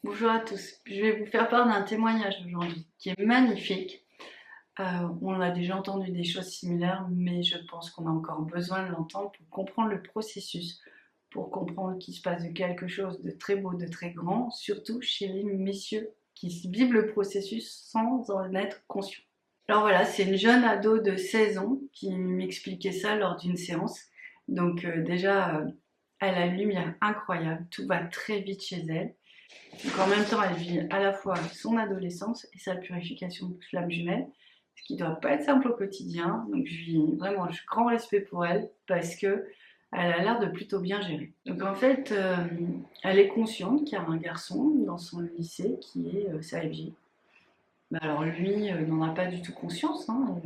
Bonjour à tous, je vais vous faire part d'un témoignage aujourd'hui qui est magnifique. On a déjà entendu des choses similaires, mais je pense qu'on a encore besoin de l'entendre pour comprendre le processus, pour comprendre qu'il se passe de quelque chose de très beau, de très grand, surtout chez les messieurs qui vivent le processus sans en être conscients. Alors voilà, c'est une jeune ado de 16 ans qui m'expliquait ça lors d'une séance. Donc déjà, elle a une lumière incroyable, tout va très vite chez elle. Donc en même temps, elle vit à la fois son adolescence et sa purification de flamme jumelle, ce qui ne doit pas être simple au quotidien. Donc je vis vraiment un grand respect pour elle parce que elle a l'air de plutôt bien gérer. Donc en fait, elle est consciente qu'il y a un garçon dans son lycée qui est sa FJ. Bah alors lui n'en a pas du tout conscience, hein.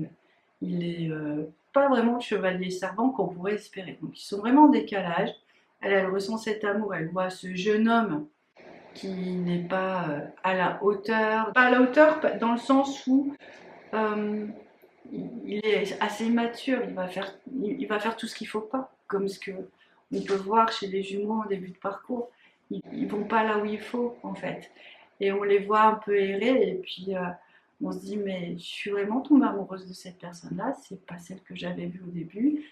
Il est pas vraiment le chevalier servant qu'on pourrait espérer. Donc ils sont vraiment en décalage. Elle ressent cet amour, elle voit ce jeune homme qui n'est pas à la hauteur. Pas à la hauteur dans le sens où euh, il est assez mature, il va faire tout ce qu'il ne faut pas, comme ce que on peut voir chez les jumeaux en début de parcours. Ils vont pas là où il faut, en fait. Et on les voit un peu errer, et puis on se dit, mais je suis vraiment tombée amoureuse de cette personne-là, c'est pas celle que j'avais vue au début.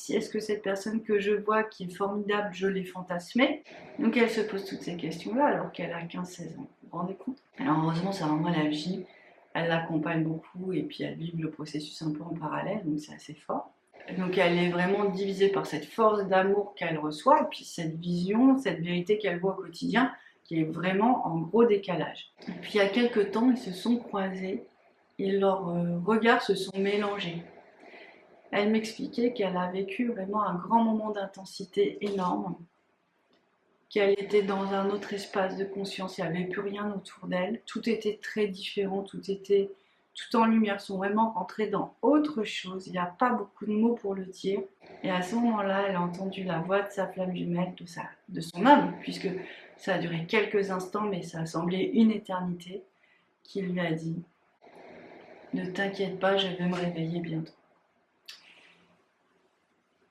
Est-ce que cette personne que je vois, qui est formidable, je l'ai fantasmée? Donc elle se pose toutes ces questions-là alors qu'elle a 15-16 ans. Vous vous rendez compte? Alors heureusement, sa maman la vit, elle l'accompagne beaucoup et puis elle vit le processus un peu en parallèle, donc c'est assez fort. Donc elle est vraiment divisée par cette force d'amour qu'elle reçoit et puis cette vision, cette vérité qu'elle voit au quotidien qui est vraiment en gros décalage. Et puis il y a quelques temps, ils se sont croisés et leurs regards se sont mélangés. Elle m'expliquait qu'elle a vécu vraiment un grand moment d'intensité énorme, qu'elle était dans un autre espace de conscience, il n'y avait plus rien autour d'elle, tout était très différent, tout était tout en lumière, sont vraiment rentrés dans autre chose, il n'y a pas beaucoup de mots pour le dire. Et à ce moment-là, elle a entendu la voix de sa flamme jumelle, de son âme, puisque ça a duré quelques instants, mais ça a semblé une éternité, qui lui a dit « Ne t'inquiète pas, je vais me réveiller bientôt ».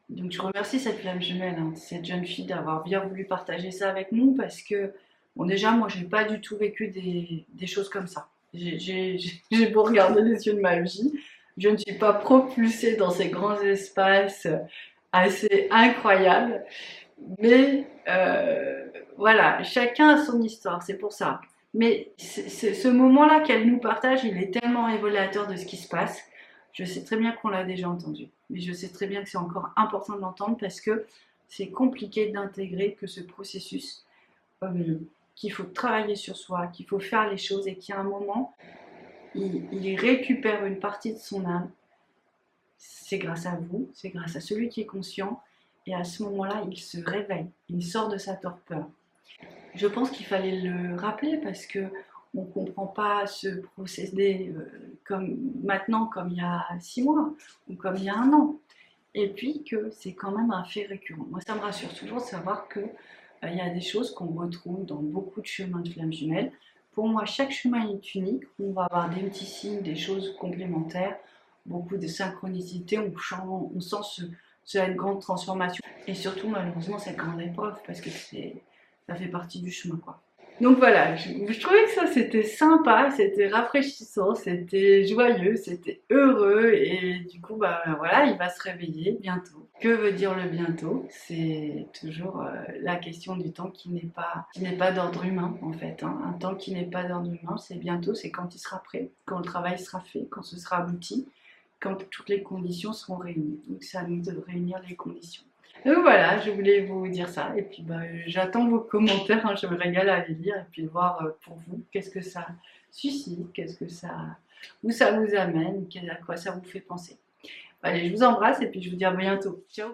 Donc je remercie cette flamme jumelle, hein, cette jeune fille d'avoir bien voulu partager ça avec nous parce que, bon déjà moi j'ai pas du tout vécu des choses comme ça. J'ai beau regarder les yeux de ma vie, je ne suis pas propulsée dans ces grands espaces assez incroyables. Mais voilà, chacun a son histoire, c'est pour ça. Mais ce moment-là qu'elle nous partage, il est tellement révélateur de ce qui se passe. Je sais très bien qu'on l'a déjà entendu, mais je sais très bien que c'est encore important de l'entendre parce que c'est compliqué d'intégrer que ce processus, qu'il faut travailler sur soi, qu'il faut faire les choses et qu'à un moment, il récupère une partie de son âme. C'est grâce à vous, c'est grâce à celui qui est conscient. Et à ce moment-là, il se réveille, il sort de sa torpeur. Je pense qu'il fallait le rappeler parce que on ne comprend pas ce procédé comme maintenant, comme il y a 6 mois ou comme il y a 1 an. Et puis que c'est quand même un fait récurrent. Moi, ça me rassure toujours de savoir qu'il y a des choses qu'on retrouve dans beaucoup de chemins de flammes jumelles. Pour moi, chaque chemin est unique. On va avoir des petits signes, des choses complémentaires, beaucoup de synchronicité. On sent cette grande transformation. Et surtout, malheureusement, cette grande épreuve parce que ça fait partie du chemin, quoi. Donc voilà, je trouvais que ça c'était sympa, c'était rafraîchissant, c'était joyeux, c'était heureux et du coup bah voilà, il va se réveiller bientôt. Que veut dire le bientôt? C'est toujours la question du temps qui n'est pas d'ordre humain en fait, hein. Un temps qui n'est pas d'ordre humain, c'est bientôt, c'est quand il sera prêt, quand le travail sera fait, quand ce sera abouti, quand toutes les conditions seront réunies. Donc c'est à nous de réunir les conditions. Donc voilà, je voulais vous dire ça. Et puis bah, j'attends vos commentaires, hein, je me régale à les lire et puis voir pour vous qu'est-ce que ça suscite, où ça vous amène, à quoi ça vous fait penser. Allez, je vous embrasse et puis je vous dis à bientôt. Ciao!